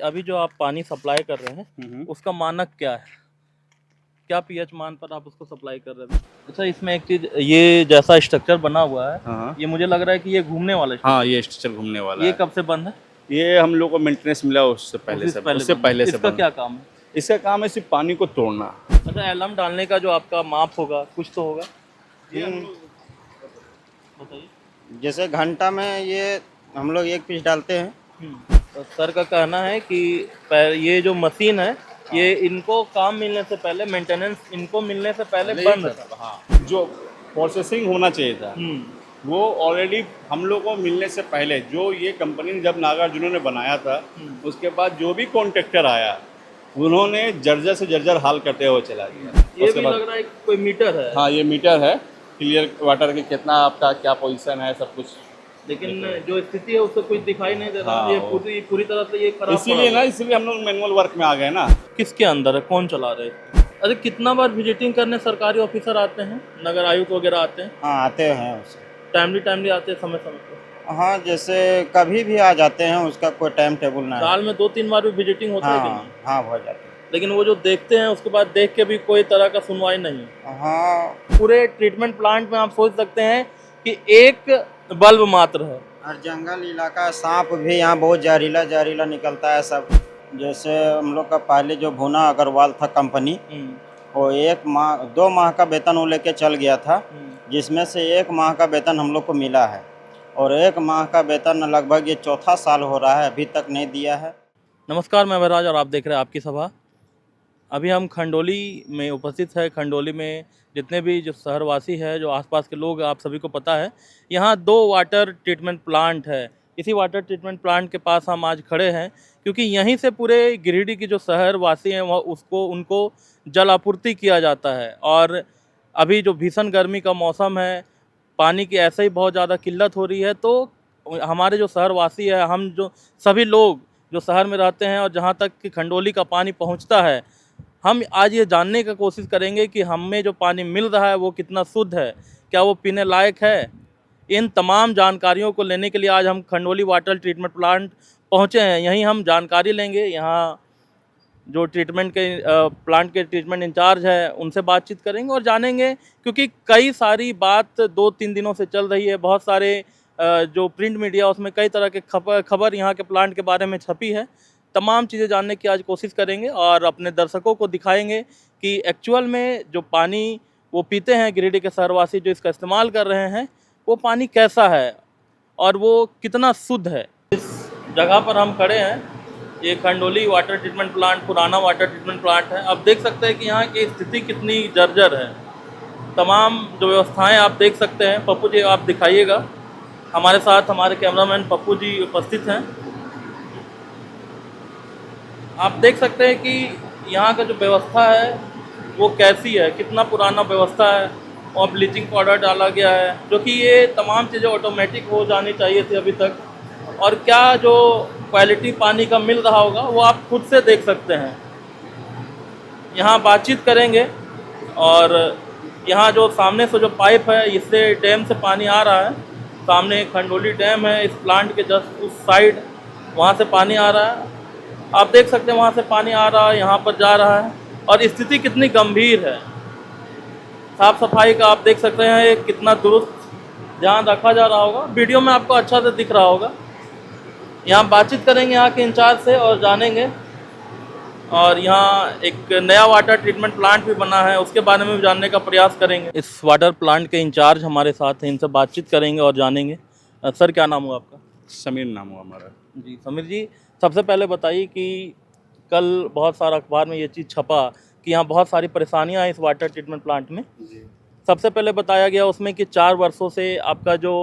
अभी जो आप पानी सप्लाई कर रहे हैं उसका मानक क्या है? क्या पीएच मान पर आप उसको सप्लाई कर रहे हैं? अच्छा, इसमें एक चीज, ये जैसा स्ट्रक्चर बना हुआ है, हाँ ये मुझे लग रहा है कि ये घूमने वाला हाँ, ये स्ट्रक्चर घूमने वाला ये है। कब से बंद है? ये हम लोग को मेंटेनेंस मिला उससे पहले से उससे पहले से इसका बंद। क्या काम है? इसका काम है सिर्फ पानी को तोड़ना। अच्छा, एलम डालने का जो आपका माप होगा कुछ तो होगा, बताइए। जैसे घंटा में ये हम लोग 1 पीस डालते हैं। तो सर का कहना है कि ये जो मशीन है ये इनको काम मिलने से पहले, मेंटेनेंस इनको मिलने से पहले बंद था। हाँ, जो प्रोसेसिंग होना चाहिए था वो ऑलरेडी हम लोग को मिलने से पहले, जो ये कंपनी जब नागार्जुन ने बनाया था उसके बाद जो भी कॉन्ट्रैक्टर आया उन्होंने जर्जर से जर्जर हाल करते हुए चला गया। ये उसके भी बाद लग रहा है कि कोई मीटर है। हाँ, ये मीटर है क्लियर वाटर के, कितना आपका क्या पोजीशन है सब कुछ। लेकिन जो स्थिति है उससे कुछ दिखाई नहीं दे रहा। हाँ, ये वो- पूरी तरह से ये खराब इसीलिए हम लोग मैनुअल वर्क में आ गए ना। किसके अंदर है, कौन चला रहे हैं? अरे कितना बार विजिटिंग करने सरकारी ऑफिसर आते हैं, नगर आयुक्त वगैरह आते हैं? हाँ, आते हैं उसे। टाइमली आते हैं, समय पर? हाँ, जैसे कभी भी आ जाते हैं, उसका कोई टाइम टेबल ना है। साल में 2-3 बार भी विजिटिंग होता है कि हाँ नहीं? हाँ, हो जाते हैं। लेकिन वो जो देखते हैं उसके बाद देख के भी कोई तरह का सुनवाई नहीं। हाँ, पूरे ट्रीटमेंट प्लांट में आप सोच सकते हैं कि एक बल्ब मात्र है। और जंगल इलाका, सांप भी यहाँ बहुत जहरीला जहरीला निकलता है सब। जैसे हम लोग का पहले जो भुना अग्रवाल था कंपनी, वो 2 माह का वेतन वो लेके चल गया था, जिसमें से 1 माह का वेतन हम लोग को मिला है। और 1 माह का वेतन लगभग ये 4था साल हो रहा है, अभी तक नहीं दिया है। नमस्कार, मैं वैराज और आप देख रहे हैं आपकी सभा। अभी हम खंडोली में उपस्थित है। खंडोली में जितने भी जो शहरवासी है, जो आसपास के लोग, आप सभी को पता है, यहाँ 2 वाटर ट्रीटमेंट प्लांट है। इसी वाटर ट्रीटमेंट प्लांट के पास हम आज खड़े हैं क्योंकि यहीं से पूरे गिरिडीह की जो शहरवासी हैं वह उनको जल आपूर्ति किया जाता है। और अभी जो भीषण गर्मी का मौसम है, पानी की ऐसे ही बहुत ज़्यादा किल्लत हो रही है, तो हमारे जो शहरवासी है, हम जो सभी लोग जो शहर में रहते हैं और जहाँ तक कि खंडोली का पानी पहुँचता है, हम आज ये जानने की कोशिश करेंगे कि हमें जो पानी मिल रहा है वो कितना शुद्ध है, क्या वो पीने लायक है। इन तमाम जानकारियों को लेने के लिए आज हम खंडोली वाटर ट्रीटमेंट प्लांट पहुँचे हैं। यहीं हम जानकारी लेंगे। यहाँ जो प्लांट के ट्रीटमेंट इंचार्ज है उनसे बातचीत करेंगे और जानेंगे, क्योंकि कई सारी बात 2-3 दिनों से चल रही है। बहुत सारे जो प्रिंट मीडिया उसमें कई तरह के खबर यहाँ के प्लांट के बारे में छपी है। तमाम चीज़ें जानने की आज कोशिश करेंगे और अपने दर्शकों को दिखाएंगे कि एक्चुअल में जो पानी वो पीते हैं गिरिडीह के शहरवासी, जो इसका इस्तेमाल कर रहे हैं, वो पानी कैसा है और वो कितना शुद्ध है। इस जगह पर हम खड़े हैं, ये खंडोली वाटर ट्रीटमेंट प्लांट, पुराना वाटर ट्रीटमेंट प्लांट है। अब देख सकते हैं कि यहाँ की स्थिति कितनी जर्जर है। तमाम जो व्यवस्थाएं आप देख सकते हैं। पप्पू जी, आप दिखाइएगा। हमारे साथ हमारे कैमरामैन पप्पू जी उपस्थित हैं। आप देख सकते हैं कि यहाँ का जो व्यवस्था है वो कैसी है, कितना पुराना व्यवस्था है। और ब्लीचिंग पाउडर डाला गया है, जो कि ये तमाम चीज़ें ऑटोमेटिक हो जानी चाहिए थी अभी तक। और क्या जो क्वालिटी पानी का मिल रहा होगा वो आप खुद से देख सकते हैं। यहाँ बातचीत करेंगे। और यहाँ जो सामने से जो पाइप है, इससे डैम से पानी आ रहा है। सामने खंडोली डैम है, इस प्लांट के जस्ट उस साइड, वहाँ से पानी आ रहा है। आप देख सकते हैं वहाँ से पानी आ रहा है, यहाँ पर जा रहा है। और स्थिति कितनी गंभीर है। साफ़ सफाई का आप देख सकते हैं कितना दुरुस्त ध्यान रखा जा रहा होगा। वीडियो में आपको अच्छा से दिख रहा होगा। यहाँ बातचीत करेंगे यहाँ के इंचार्ज से और जानेंगे। और यहाँ एक नया वाटर ट्रीटमेंट प्लांट भी बना है, उसके बारे में भी जानने का प्रयास करेंगे। इस वाटर प्लांट के इंचार्ज हमारे साथ हैं, इनसे बातचीत करेंगे और जानेंगे। सर, क्या नाम हुआ आपका? समीर नाम हुआ हमारा। जी समीर जी, सबसे पहले बताइए कि कल बहुत सारा अखबार में ये चीज़ छपा कि यहाँ बहुत सारी परेशानियाँ हैं इस वाटर ट्रीटमेंट प्लांट में। सबसे पहले बताया गया उसमें कि 4 वर्षों से आपका जो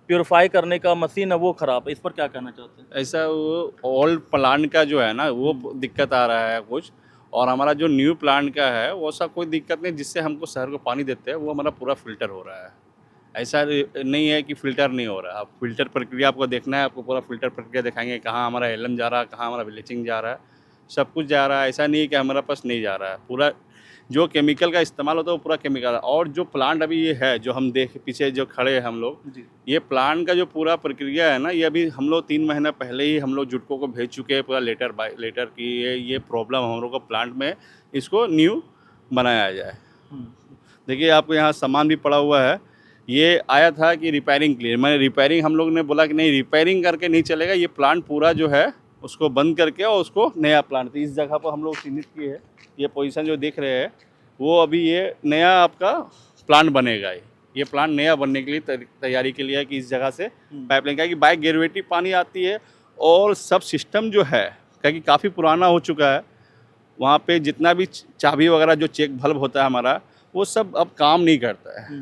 प्योरीफाई करने का मशीन है वो ख़राब है। इस पर क्या कहना चाहते हैं? ऐसा वो ओल्ड प्लांट का जो है ना वो दिक्कत आ रहा है कुछ, और हमारा जो न्यू प्लांट का है वो सब कोई दिक्कत नहीं, जिससे हमको शहर को पानी देते हैं वो हमारा पूरा फिल्टर हो रहा है। ऐसा नहीं है कि फ़िल्टर नहीं हो रहा है। आप फिल्टर प्रक्रिया आपको देखना है, आपको पूरा फिल्टर प्रक्रिया दिखाएंगे, कहाँ हमारा एलएम जा रहा है, कहाँ हमारा ब्लीचिंग जा रहा है, सब कुछ जा रहा है। ऐसा नहीं है कि हमारे पास नहीं जा रहा है। पूरा जो केमिकल का इस्तेमाल होता है वो पूरा केमिकल है। और जो प्लांट अभी ये है जो हम देख पीछे जो खड़े हैं हम लोग, जी। ये प्लांट का जो पूरा प्रक्रिया है ना, ये अभी हम लोग 3 महीना पहले ही हम लोग जुटको को भेज चुके हैं पूरा लेटर बाय लेटर की ये प्रॉब्लम हम लोग को प्लांट में, इसको न्यू बनाया जाए। देखिए आपको यहाँ सामान भी पड़ा हुआ है, ये आया था कि रिपेयरिंग के लिए, मैंने रिपेयरिंग हम लोग ने बोला कि नहीं रिपेयरिंग करके नहीं चलेगा, ये प्लांट पूरा जो है उसको बंद करके और उसको नया प्लांट, तो इस जगह पर हम लोग चिन्हित किए हैं, ये पोजीशन जो देख रहे हैं वो अभी ये नया आपका प्लांट बनेगा। ये प्लांट नया बनने के लिए तैयारी के लिए है कि इस जगह से पाइपलाइन का कि बाय ग्रेविटी पानी आती है और सब सिस्टम जो है क्योंकि काफ़ी पुराना हो चुका है, वहाँ पे जितना भी चाबी वगैरह जो चेक बल्ब होता है हमारा वो सब अब काम नहीं करता है।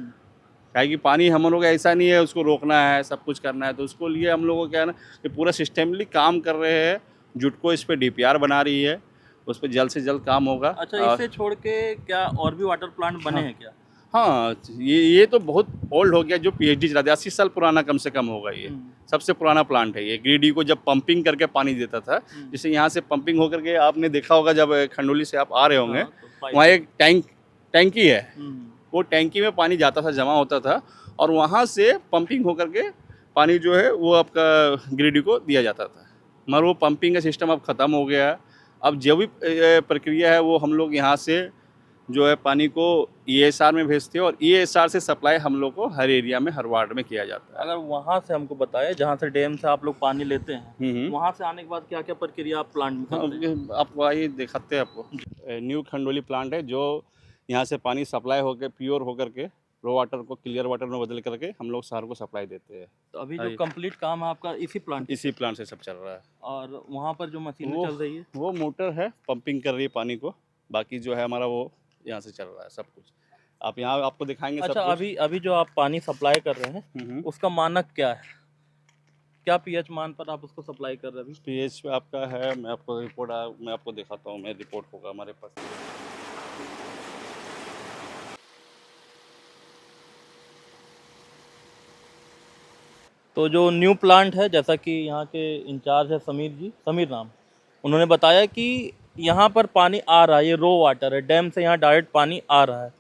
क्या कि पानी हम लोग ऐसा नहीं है उसको रोकना है सब कुछ करना है, तो उसको लिए हम लोग को क्या है ना कि पूरा सिस्टमली काम कर रहे हैं। जुटको इस पर DPR बना रही है, उस पर जल्द से जल्द काम होगा। अच्छा, इसे छोड़ के क्या और भी वाटर प्लांट बने हैं क्या? हाँ, ये तो बहुत ओल्ड हो गया, जो PhD चलाते 80 साल पुराना कम से कम होगा। ये सबसे पुराना प्लांट है। ये ग्रीडी को जब पंपिंग करके पानी देता था, जैसे यहाँ से पंपिंग होकर के आपने देखा होगा जब खंडोली से आप आ रहे होंगे, वहाँ एक टैंकी है, वो टैंकी में पानी जाता था, जमा होता था और वहाँ से पंपिंग होकर के पानी जो है वो आपका ग्रीडी को दिया जाता था। मगर वो पंपिंग का सिस्टम अब ख़त्म हो गया है। अब जो भी प्रक्रिया है वो हम लोग यहाँ से जो है पानी को ESR में भेजते हैं और ESR से सप्लाई हम लोग को हर एरिया में हर वार्ड में किया जाता है। अगर वहाँ से हमको बताए जहाँ से डैम से आप लोग पानी लेते हैं, वहाँ से आने के बाद क्या क्या प्रक्रिया आप प्लांट में करते हैं? आपको आइए दिखाते हैं आपको। न्यू खंडोली प्लांट है जो यहाँ से पानी सप्लाई होकर प्योर होकर के रो वाटर को क्लियर वाटर में बदल करके हम लोग शहर को सप्लाई देते हैं। तो अभी जो कंप्लीट काम है आपका इसी प्लांट से सब चल रहा है। और वहाँ पर जो मशीनें चल रही है वो मोटर है, पंपिंग कर रही है पानी को। बाकी जो है हमारा वो यहाँ से चल रहा है सब कुछ। आप यहाँ आपको दिखाएंगे। अच्छा, सब कुछ। अभी जो आप पानी सप्लाई कर रहे हैं उसका मानक क्या है? क्या pH मान पर आप उसको सप्लाई कर रहे हैं? PH पे आपका है, मैं आपको मैं आपको दिखाता हूँ। मैं रिपोर्ट होगा हमारे पास। तो जो न्यू प्लांट है, जैसा कि यहाँ के इंचार्ज है समीर नाम, उन्होंने बताया कि यहाँ पर पानी आ रहा है, ये रो वाटर है, डैम से यहाँ डायरेक्ट पानी आ रहा है।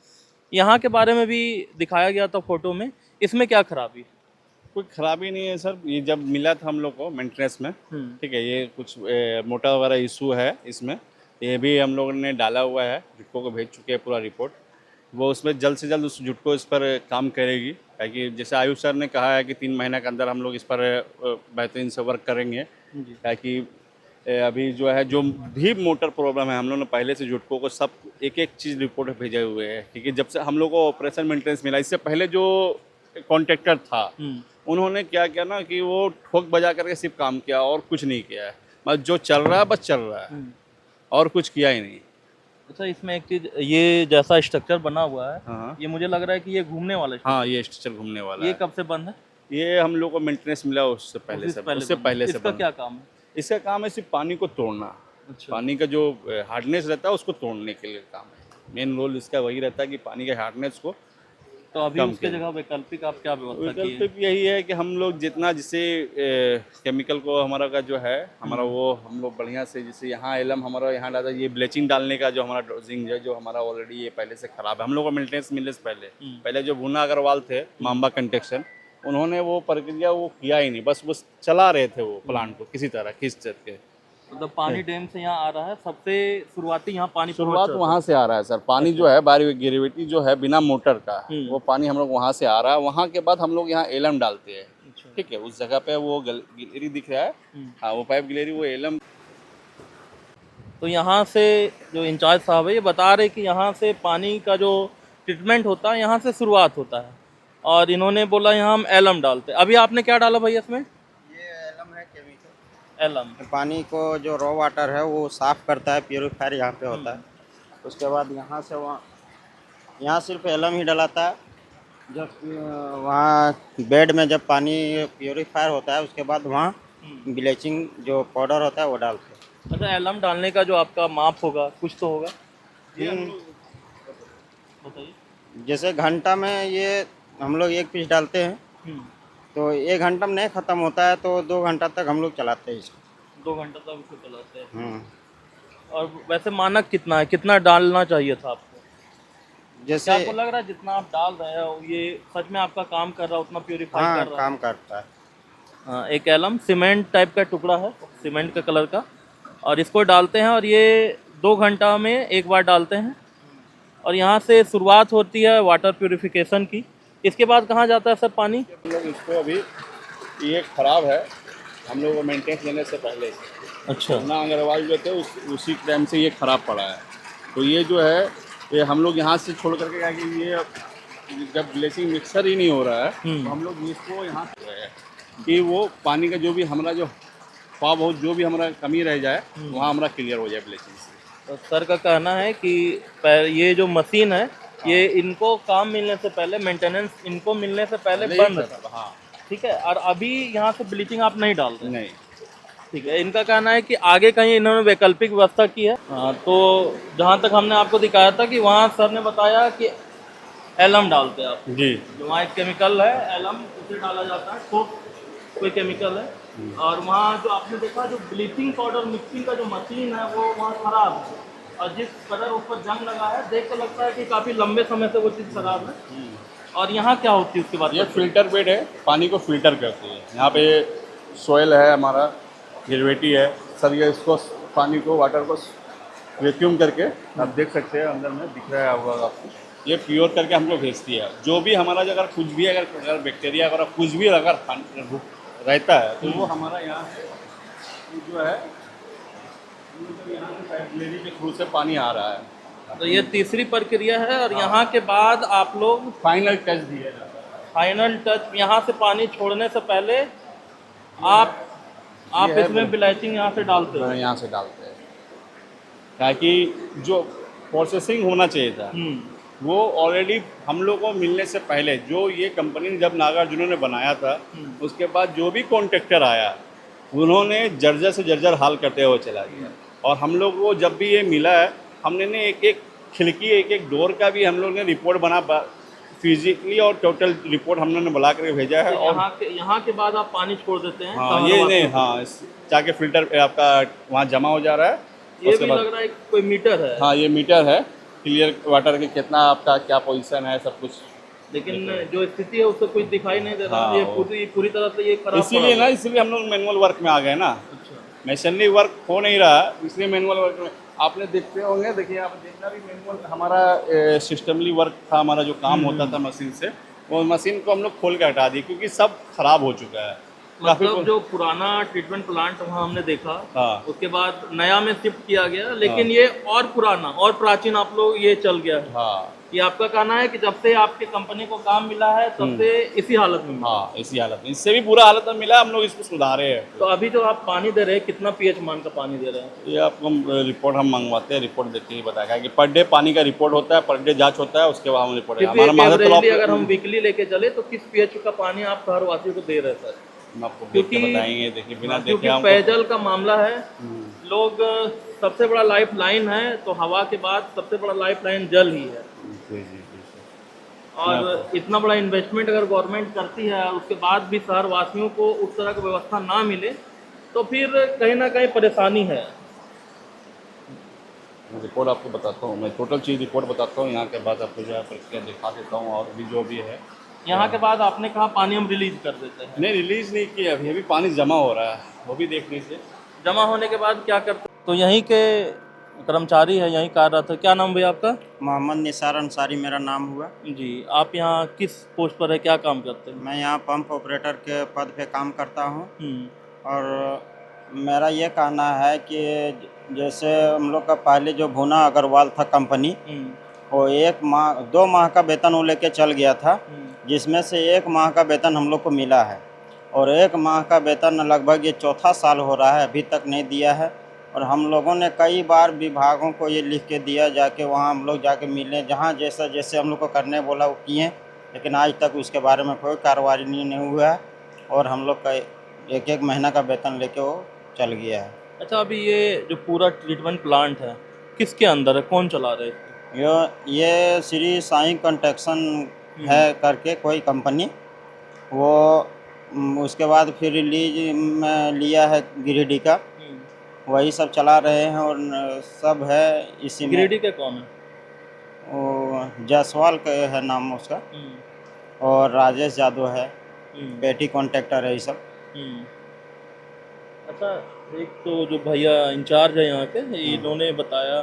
यहाँ के बारे में भी दिखाया गया था फोटो में, इसमें क्या खराबी है? कोई खराबी नहीं है सर। ये जब मिला था हम लोग को मेंटेनेंस में, ठीक है, ये कुछ मोटा वगैरह इशू है इसमें, ये भी हम लोगों ने डाला हुआ है, जुटको को भेज चुके हैं पूरा रिपोर्ट। वो उसमें जल्द से जल्द उस जुटको इस पर काम करेगी, ताकि जैसे आयुष सर ने कहा है कि 3 महीने के अंदर हम लोग इस पर बेहतरीन से वर्क करेंगे। ताकि अभी जो है जो भी मोटर प्रॉब्लम है, हम लोग ने पहले से जुटको को सब एक एक चीज़ रिपोर्ट भेजे हुए हैं। ठीक है, जब से हम लोग को ऑपरेशन मेंटेनेंस मिला, इससे पहले जो कॉन्ट्रैक्टर था उन्होंने क्या किया ना कि वो ठोक बजा करके सिर्फ काम किया और कुछ नहीं किया है। बस जो चल रहा है बस चल रहा है और कुछ किया ही नहीं। अच्छा, इसमें एक चीज़, ये जैसा स्ट्रक्चर बना हुआ है, हाँ, ये मुझे लग रहा है कि ये घूमने वाला है। हाँ, ये स्ट्रक्चर घूमने वाला ये है। कब से बंद है? ये हम लोग को मेंटेनेंस मिला उससे पहले से इसका क्या काम है? इसका काम है सिर्फ पानी को तोड़ना। अच्छा। पानी का जो हार्डनेस रहता है उसको तोड़ने के लिए काम है। मेन रोल इसका वही रहता है कि पानी के हार्डनेस को। तो अभी उसके जगह वैकल्पिक आप क्या व्यवस्था की है? वैकल्पिक यही है कि हम लोग जितना जिसे केमिकल को हमारा का जो है हमारा वो हम लोग बढ़िया से, जैसे यहाँ एलम हमारा यहाँ डालता है, ये ब्लीचिंग डालने का जो हमारा डोजिंग है जो हमारा ऑलरेडी ये पहले से ख़राब है। हम लोग को मेंटेनेंस मिलने से पहले जो भुना अग्रवाल थे माम्बा कंस्ट्रक्शन, उन्होंने वो प्रक्रिया वो किया ही नहीं, बस चला रहे थे वो प्लांट को किसी तरह खींच करके। मतलब पानी डैम से यहाँ आ रहा है, सबसे शुरुआती यहाँ पानी शुरुआत वहाँ से आ रहा है सर। पानी जो है बारी ग्रेविटी जो है बिना मोटर का, वो पानी हम लोग वहाँ से आ रहा है। वहाँ के बाद हम लोग यहाँ एलम डालते हैं। ठीक है, उस जगह पे वो गिलेरी दिख रहा है, हाँ, वो पाइप गिलेरी, वो एलम। तो यहाँ से जो इंचार्ज साहब है ये बता रहे कि यहाँ से पानी का जो ट्रीटमेंट होता है यहाँ से शुरुआत होता है, और इन्होंने बोला यहाँ हम एलम डालते हैं। अभी आपने क्या डाला भैया इसमें? एलम है, केमिकल एलम। पानी को जो रॉ वाटर है वो साफ़ करता है, प्योरीफायर यहाँ पे होता है। उसके बाद यहाँ से यहाँ सिर्फ एलम ही डलाता है। जब वहाँ बेड में जब पानी प्योरीफायर होता है उसके बाद वहाँ ब्लीचिंग जो पाउडर होता है वो डालते हैं। अच्छा, एलम डालने का जो आपका माप होगा कुछ तो होगा, बताइए। जैसे घंटा में ये हम लोग 1 पीस डालते हैं, तो 1 घंटा में नहीं ख़त्म होता है तो 2 घंटा तक हम लोग चलाते हैं इसको। 2 घंटा तक इसको चलाते हैं। और वैसे मानक कितना है, कितना डालना चाहिए था आपको? क्या जैसे आपको लग रहा है जितना आप डाल रहे हो ये सच में आपका काम कर रहा है, उतना प्योरीफाई हाँ कर रहा है? काम करता है। हाँ, एक एलम सीमेंट टाइप का टुकड़ा है, सीमेंट का कलर का, और इसको डालते हैं और ये 2 घंटा में एक बार डालते हैं। और यहाँ से शुरुआत होती है वाटर प्योरिफिकेशन की। इसके बाद कहाँ जाता है सर पानी? हम लोग इसको अभी, ये ख़राब है, हम लोग को मेंटेनेंस लेने से पहले अच्छा। ना अग्रवाल जो थे उसी टाइम से ये ख़राब पड़ा है। तो ये जो है ये हम लोग यहाँ से छोड़ करके क्या कि ये जब ब्लेसिंग मिक्सर ही नहीं हो रहा है तो हम लोग इसको यहाँ से रहे हैं कि वो पानी का जो भी हमारा जो थोड़ा बहुत जो भी हमारा कमी रह जाए वहाँ हमारा क्लियर हो जाए ब्लेसिंग से। तो सर का कहना है कि ये जो मशीन है ये इनको काम मिलने से पहले, मेंटेनेंस इनको मिलने से पहले बंद था। हाँ ठीक है, और अभी यहाँ से ब्लीचिंग आप नहीं डाल रहे? नहीं, ठीक है, इनका कहना है कि आगे कहीं इन्होंने वैकल्पिक व्यवस्था की है। हाँ, तो जहाँ तक हमने आपको दिखाया था कि वहाँ सर ने बताया कि एलम डालते हैं आप, जी जो वहाँ एक केमिकल है एलम, उसे डाला जाता है, तो कोई केमिकल है। और वहाँ जो आपने देखा जो ब्लीचिंग पाउडर मिक्सिंग का जो मशीन है वो वहाँ खराब है, और जिस कलर उस पर जंग लगा है देख के लगता है कि काफ़ी लंबे समय से वो चीज़ खराब है। और यहाँ क्या होती है उसके बाद? ये फिल्टर बेड है, पानी को फिल्टर करती है। यहाँ पे सोयल है हमारा, ग्रेविटी है सर, ये इसको पानी को वाटर को वैक्यूम करके आप देख सकते हैं अंदर में दिख रहा होगा आपको, ये प्योर करके हमको भेजती है। जो भी हमारा अगर कुछ भी अगर बैक्टीरिया अगर कुछ भी अगर रहता है तो वो हमारा यहाँ से जो है यहाँ से पाइपलाइन के थ्रू से पानी आ रहा है। तो ये तीसरी प्रक्रिया है, और यहाँ के बाद आप लोग फाइनल टच दिया जाता है। फाइनल टच, यहाँ से पानी छोड़ने से पहले आप इसमें ब्लीचिंग यहाँ से डालते हो? यहाँ से डालते हैं ताकि जो प्रोसेसिंग होना चाहिए था वो ऑलरेडी हम लोग को मिलने से पहले, जो ये कंपनी ने जब नागार्जुन ने बनाया था उसके बाद जो भी कॉन्ट्रैक्टर आया उन्होंने जर्जर से जर्जर हाल करते हुए चला गया। और हम लोग को जब भी ये मिला है हमने ने एक एक खिड़की एक एक डोर का भी हम लोग ने रिपोर्ट बना फिजिकली और टोटल रिपोर्ट हम लोग ने बुला करके भेजा है। और यहाँ के बाद आप पानी छोड़ देते हैं? हाँ ये नहीं, हाँ जाके फिल्टर आपका वहाँ जमा हो जा रहा है। ये भी लग रहा है कोई मीटर है? हाँ ये मीटर है, क्लियर वाटर के कितना आपका क्या पोजीशन है सब कुछ, लेकिन जो स्थिति है उससे कुछ दिखाई नहीं दे रहा। हाँ, ये पूरी तरह से ये खराब इसीलिए ना, इसीलिए हम लोग मैनुअल वर्क में आ गए ना। अच्छा। मशीनरी वर्क हो नहीं रहा इसलिए मैनुअल वर्क में आपने देखते होंगे। देखिए आप देखना भी मैनुअल हमारा सिस्टमली वर्क था, हमारा जो काम होता था मशीन से, वो मशीन को हम लोग खोल के हटा दिए क्योंकि सब खराब हो चुका है। मतलब जो पुराना ट्रीटमेंट प्लांट वहाँ हमने देखा, हाँ उसके बाद नया में शिफ्ट किया गया, लेकिन ये और पुराना और प्राचीन आप लोग ये चल गया है। हाँ ये आपका कहना है कि जब से आपके कंपनी को काम मिला है तब से इसी हालत में मिला? हाँ इसी हालत में, इससे भी बुरा हालत में मिला, हम लोग इसको सुधारे हैं। तो अभी जो आप पानी दे रहे हैं कितना पीएच मान का पानी दे रहे हैं? ये आपको रिपोर्ट हम मंगवाते हैं, रिपोर्ट देके ही बताएगा कि पर डे पानी का रिपोर्ट होता है, पर डे जांच होता है, उसके बाद हम रिपोर्ट अगर हम वीकली लेके चले तो किस पीएच का पानी आप शहरवासियों को दे रहे हैं सर? हम आपको देख के बताएंगे, देखिए बिना क्योंकि देखे पेयजल का मामला है, लोग सबसे बड़ा लाइफ लाइन है, तो हवा के बाद सबसे बड़ा लाइफ लाइन जल ही है। और इतना बड़ा इन्वेस्टमेंट अगर गवर्नमेंट करती है और उसके बाद भी शहर वासियों को उस तरह की व्यवस्था ना मिले तो फिर कहीं ना कहीं परेशानी है। रिपोर्ट आपको बताता हूँ, मैं टोटल चीज़ रिपोर्ट बताता हूँ, यहाँ के बाद आपको जो है प्रक्रिया दिखा देता हूँ। और भी जो भी है यहाँ के बाद आपने कहा पानी हम रिलीज कर देते हैं? नहीं रिलीज़ नहीं किया, अभी पानी जमा हो रहा है, वो भी देख लीजिए। जमा होने के बाद क्या करते? तो यहीं के कर्मचारी है, यहीं कार्यरत है। क्या नाम भैया आपका? मोहम्मद निसार अंसारी मेरा नाम हुआ जी। आप यहाँ किस पोस्ट पर है, क्या काम करते हैं? मैं यहाँ पंप ऑपरेटर के पद पे काम करता हूँ। हम्म, और मेरा ये कहना है कि जैसे हम लोग का पहले जो भुना अग्रवाल था कंपनी, वो 2 माह का वेतन वो लेके चल गया था, जिसमें से 1 माह का वेतन हम लोग को मिला है। और 1 माह का वेतन लगभग ये चौथा साल हो रहा है, अभी तक नहीं दिया है। और हम लोगों ने कई बार विभागों को ये लिख के दिया, जाके वहाँ हम लोग जाके मिले, जहाँ जैसा जैसे हम लोग को करने बोला वो किए, लेकिन आज तक उसके बारे में कोई कार्रवाई नहीं हुआ है। और हम लोग का 1-1 महीना का वेतन लेके वो चल गया है। अच्छा, अभी ये जो पूरा ट्रीटमेंट प्लांट है किसके अंदर है, कौन चला रहे हैं? ये श्री साईं कंस्ट्रक्शन है करके कोई कंपनी, वो उसके बाद फिर रिलीज में लिया है गिरिडीह का, वही सब चला रहे हैं। और सब है इसी में। गिरिडीह के कौन है? वो जायसवाल का है नाम उसका, हम्म, और राजेश यादव है, हम्म, पेटी कॉन्ट्रैक्टर है ये सब। हम्म। अच्छा, एक तो जो भैया इंचार्ज है यहाँ के, इन्होंने बताया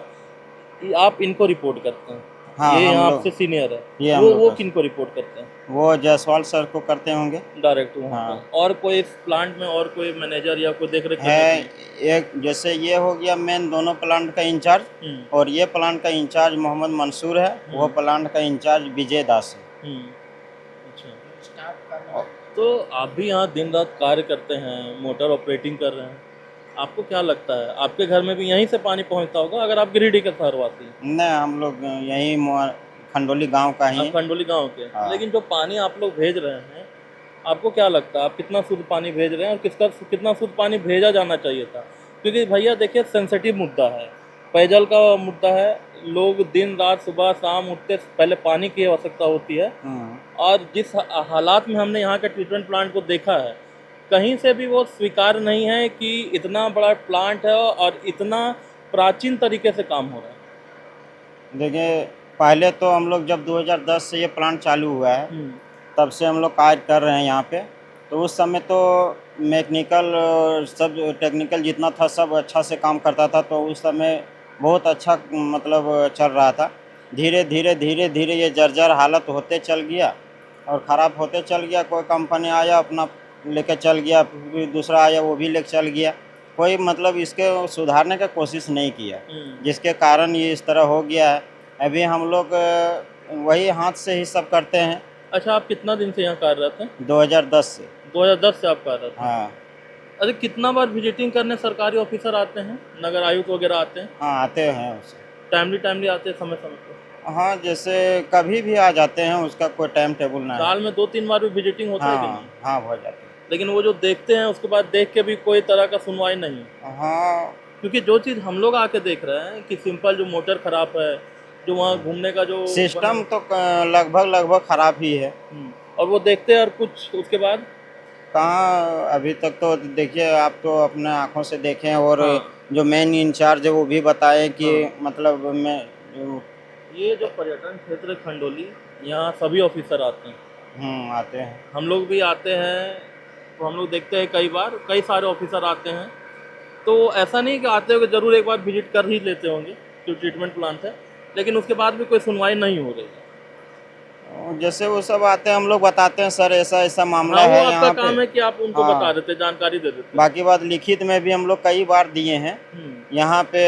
कि आप इनको रिपोर्ट करते हैं, हाँ ये हम यहाँ लोग, आपसे सीनियर है। ये हम वो लोग वो का, किनको रिपोर्ट करते हैं? वो जायसवाल सर को करते होंगे। डायरेक्ट वहाँ हाँ पर? और कोई इस प्लांट में और कोई मैनेजर या कोई देख रेख करने है, के लिए? एक जैसे ये हो गया मेन दोनों प्लांट का इंचार्ज, हम्म, और ये प्लांट का इंचार्ज मोहम्मद मंसूर है, वो प्लांट का इंचार्ज विजय दास है। हम्म। अच्छा, तो आप भी यहाँ दिन रात कार्य करते हैं, मोटर ऑपरेटिंग कर रहे हैं, आपको क्या लगता है आपके घर में भी यहीं से पानी पहुँचता होगा अगर आप गिरिडीह के शहरवासी हैं? नहीं, हम लोग यहीं खंडोली गांव का ही आप है। खंडोली गांव के हैं। हाँ। लेकिन जो पानी आप लोग भेज रहे हैं, आपको क्या लगता है आप कितना शुद्ध पानी भेज रहे हैं और कितना शुद्ध पानी भेजा जाना चाहिए था? क्योंकि भैया देखिए, सेंसिटिव मुद्दा है, पेयजल का मुद्दा है। लोग दिन रात सुबह शाम उठते पहले पानी की आवश्यकता होती है, और जिस हालात में हमने यहाँ के ट्रीटमेंट प्लांट को देखा है, कहीं से भी वो स्वीकार नहीं है कि इतना बड़ा प्लांट है और इतना प्राचीन तरीके से काम हो रहा है। देखिए, पहले तो हम लोग जब 2010 से ये प्लांट चालू हुआ है, हम्म, तब से हम लोग कार्य कर रहे हैं यहाँ पे। तो उस समय तो मैकेनिकल सब टेक्निकल जितना था सब अच्छा से काम करता था, तो उस समय बहुत अच्छा मतलब चल रहा था। धीरे धीरे धीरे धीरे ये जर्जर हालत होते चल गया और ख़राब होते चल गया। कोई कंपनी आया अपना लेके चल गया, फिर दूसरा आया वो भी लेके चल गया। कोई मतलब इसके सुधारने का कोशिश नहीं किया, जिसके कारण ये इस तरह हो गया है। अभी हम लोग वही हाथ से ही सब करते हैं। अच्छा, आप कितना दिन से यहाँ कार्यरत हैं? 2010 से। 2010 से आप कार्यरत हैं? हाँ अरे, कितना बार विजिटिंग करने सरकारी ऑफिसर आते हैं, नगर आयुक्त वगैरह आते हैं? हाँ, आते हैं उसे। टाइमली आते हैं, समय समय पर? हाँ, जैसे कभी भी आ जाते हैं, उसका कोई टाइम टेबल ना है। साल में 2-3 बार भी विजिटिंग होता है कि हाँ नहीं? हाँ, हो जाते लेकिन वो जो देखते हैं उसके बाद देख के भी कोई तरह का सुनवाई नहीं? हैं। हाँ, क्योंकि जो चीज़ हम लोग आके देख रहे हैं कि सिंपल जो मोटर खराब है, जो वहाँ घूमने का जो सिस्टम तो लगभग ख़राब ही है। और वो देखते हैं और कुछ उसके बाद कहाँ अभी तक तो देखिए, आप तो अपने आँखों से देखें, और हाँ। जो मेन इंचार्ज है वो भी बताए कि हाँ। मतलब मैं ये जो पर्यटन क्षेत्र है खंडोली, यहाँ सभी ऑफिसर आते हैं, आते हैं। हम लोग भी आते हैं, तो हम लोग देखते हैं कई बार कई सारे ऑफिसर आते हैं। तो ऐसा नहीं कि आते हो कि ज़रूर एक बार विजिट कर ही लेते होंगे जो ट्रीटमेंट प्लांट है, लेकिन उसके बाद भी कोई सुनवाई नहीं हो रही है। जैसे वो सब आते हैं, हम लोग बताते हैं सर ऐसा ऐसा मामला हाँ, वो है आपका यहाँ काम पे। है कि आप उनको हाँ। बता देते, जानकारी दे देते। बाकी बात लिखित में भी हम लोग कई बार दिए हैं। यहाँ पे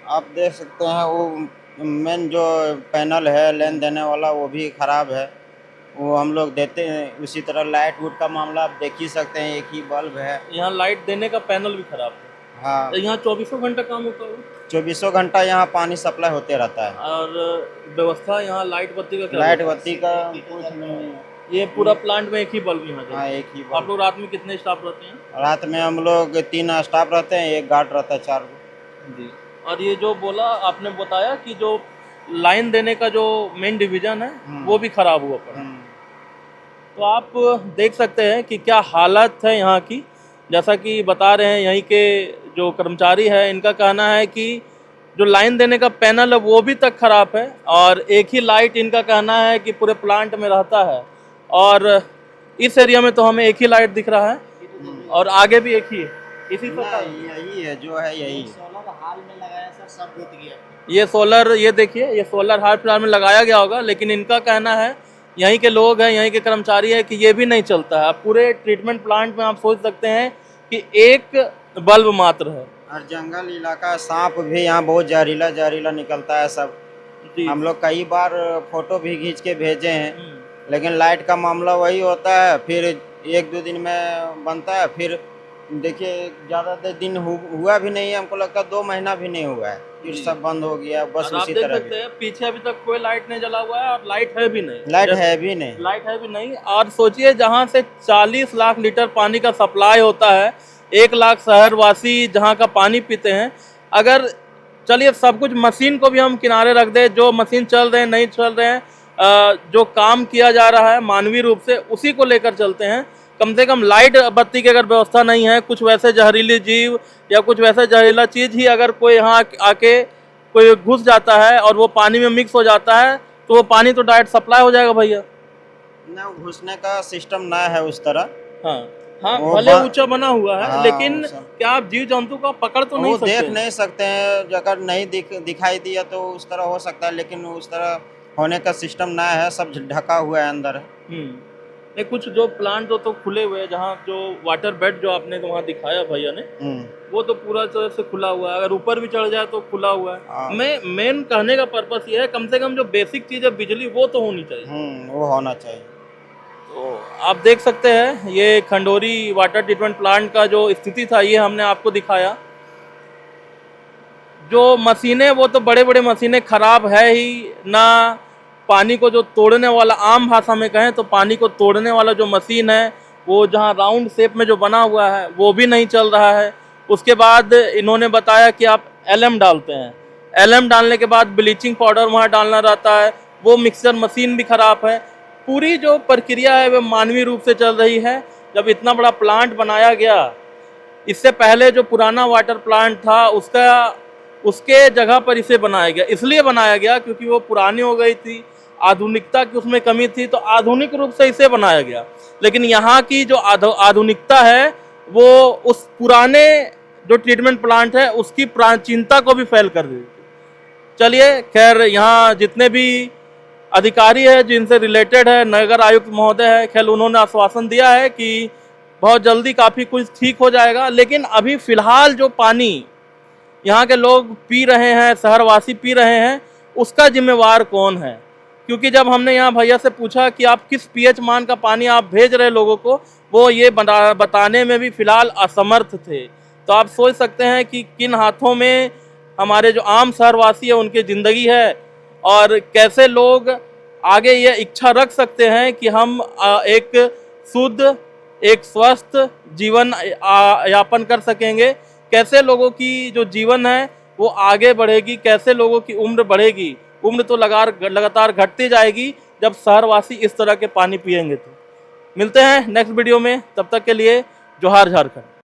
आप देख सकते हैं, वो मेन जो पैनल है लेन देने वाला वो भी ख़राब है, वो हम लोग देते हैं। उसी तरह लाइट वुड का मामला आप देख ही सकते हैं, एक ही बल्ब है। यहाँ लाइट देने का पैनल भी खराब है। हाँ, तो यहाँ 24 घंटा काम होता है 24 घंटा यहाँ पानी सप्लाई होते रहता है। और व्यवस्था यहाँ लाइट बत्ती का क्या लाइट होता है? बत्ती का कुछ नहीं है। ये पूरा प्लांट में एक ही बल्ब यहाँ हाँ, जलता है। एक ही आप बल्ब। लोग रात में कितने स्टाफ रहते हैं? रात में हम लोग 3 स्टाफ रहते हैं, एक गार्ड रहता है 4 जी। और ये जो बोला आपने बताया कि जो लाइन देने का जो मेन डिवीजन है वो भी खराब हुआ पड़ा। तो आप देख सकते हैं कि क्या हालत है यहाँ की। जैसा कि बता रहे हैं यहीं के जो कर्मचारी है, इनका कहना है कि जो लाइन देने का पैनल है वो भी तक खराब है, और एक ही लाइट इनका कहना है कि पूरे प्लांट में रहता है। और इस एरिया में तो हमें एक ही लाइट दिख रहा है, और आगे भी एक ही है। इसी प्रकार यही है जो है, यही है। सोलर हाल में लगाया सर, सब टूट गया। ये सोलर, ये देखिए, ये सोलर हाल फिलहाल में लगाया गया होगा, लेकिन इनका कहना है, यहीं के लोग हैं, यहीं के कर्मचारी हैं, कि ये भी नहीं चलता है। पूरे ट्रीटमेंट प्लांट में आप सोच सकते हैं कि एक बल्ब मात्र है। और जंगल इलाका, सांप भी यहाँ बहुत जहरीला निकलता है सब। जी। हम लोग कई बार फोटो भी खींच के भेजे हैं, हम्म। लेकिन लाइट का मामला वही होता है, फिर 1-2 दिन में बनता है। फिर देखिए, ज़्यादा दिन हुआ भी नहीं है, हमको लगता है 2 महीना भी नहीं हुआ है, फिर जी। सब बंद हो गया बस और आप उसी देख तरह सकते हैं पीछे अभी तक कोई लाइट नहीं जला हुआ है, और लाइट है भी नहीं। लाइट है भी नहीं। लाइट है भी नहीं। और सोचिए, जहाँ से 40 लाख लीटर पानी का सप्लाई होता है, 1 लाख शहरवासी जहाँ का पानी पीते हैं, अगर चलिए सब कुछ मशीन को भी हम किनारे रख दें, जो मशीन चल रहे हैं नहीं चल रहे हैं, जो काम किया जा रहा है मानवीय रूप से उसी को लेकर चलते हैं। कम से कम लाइट बत्ती की अगर व्यवस्था नहीं है, कुछ वैसे जहरीली जीव या कुछ वैसे जहरीला चीज़ ही अगर कोई यहाँ आके कोई घुस जाता है और वो पानी में मिक्स हो जाता है तो वो पानी तो डायरेक्ट सप्लाई हो जाएगा भैया। ना घुसने का सिस्टम ना है उस तरह। हाँ हाँ, वो भले ऊंचा बना हुआ है हाँ, लेकिन वो क्या आप जीव जंतु का पकड़ तो नहीं वो सकते? देख नहीं सकते हैं, अगर नहीं दिखाई दिया तो उस तरह हो सकता है, लेकिन उस तरह होने का सिस्टम ना है, सब ढका हुआ है अंदर। नहीं, कुछ जो प्लांट तो खुले हुए हैं, जहाँ जो वाटर बेड जो आपने तो वहाँ दिखाया भैया ने, वो तो पूरा तरह से खुला हुआ है, अगर ऊपर भी चढ़ जाए तो खुला हुआ है। हाँ। मैं मेन कहने का पर्पस ये है कम से कम जो बेसिक चीज़ है बिजली वो तो होनी चाहिए। वो होना चाहिए। तो आप देख सकते हैं ये खंडोरी वाटर ट्रीटमेंट प्लांट का जो स्थिति था ये हमने आपको दिखाया। जो मशीनें वो तो बड़े बड़े मशीनें खराब है ही ना, पानी को जो तोड़ने वाला, आम भाषा में कहें तो पानी को तोड़ने वाला जो मशीन है वो जहाँ राउंड शेप में जो बना हुआ है वो भी नहीं चल रहा है। उसके बाद इन्होंने बताया कि आप LM डालते हैं, LM डालने के बाद ब्लीचिंग पाउडर वहाँ डालना रहता है, वो मिक्सर मशीन भी खराब है। पूरी जो प्रक्रिया है वो मानवीय रूप से चल रही है। जब इतना बड़ा प्लांट बनाया गया, इससे पहले जो पुराना वाटर प्लांट था उसके जगह पर इसे बनाया गया। इसलिए बनाया गया क्योंकि वो पुरानी हो गई थी, आधुनिकता की उसमें कमी थी, तो आधुनिक रूप से इसे बनाया गया। लेकिन यहाँ की जो आधुनिकता है वो उस पुराने जो ट्रीटमेंट प्लांट है उसकी प्राचीनता को भी फेल कर देती। चलिए खैर, यहाँ जितने भी अधिकारी है जिनसे रिलेटेड है, नगर आयुक्त महोदय है, खैर उन्होंने आश्वासन दिया है कि बहुत जल्दी काफ़ी कुछ ठीक हो जाएगा। लेकिन अभी फ़िलहाल जो पानी यहाँ के लोग पी रहे हैं, शहरवासी पी रहे हैं, उसका जिम्मेवार कौन है? क्योंकि जब हमने यहाँ भैया से पूछा कि आप किस pH मान का पानी आप भेज रहे लोगों को, वो ये बताने में भी फ़िलहाल असमर्थ थे। तो आप सोच सकते हैं कि किन हाथों में हमारे जो आम शहरवासी है उनकी ज़िंदगी है, और कैसे लोग आगे ये इच्छा रख सकते हैं कि हम एक शुद्ध, एक स्वस्थ जीवन यापन कर सकेंगे। कैसे लोगों की जो जीवन है वो आगे बढ़ेगी, कैसे लोगों की उम्र बढ़ेगी। उम्र तो लगातार घटती जाएगी जब शहरवासी इस तरह के पानी पिएंगे। तो मिलते हैं नेक्स्ट वीडियो में, तब तक के लिए जोहार झारखंड।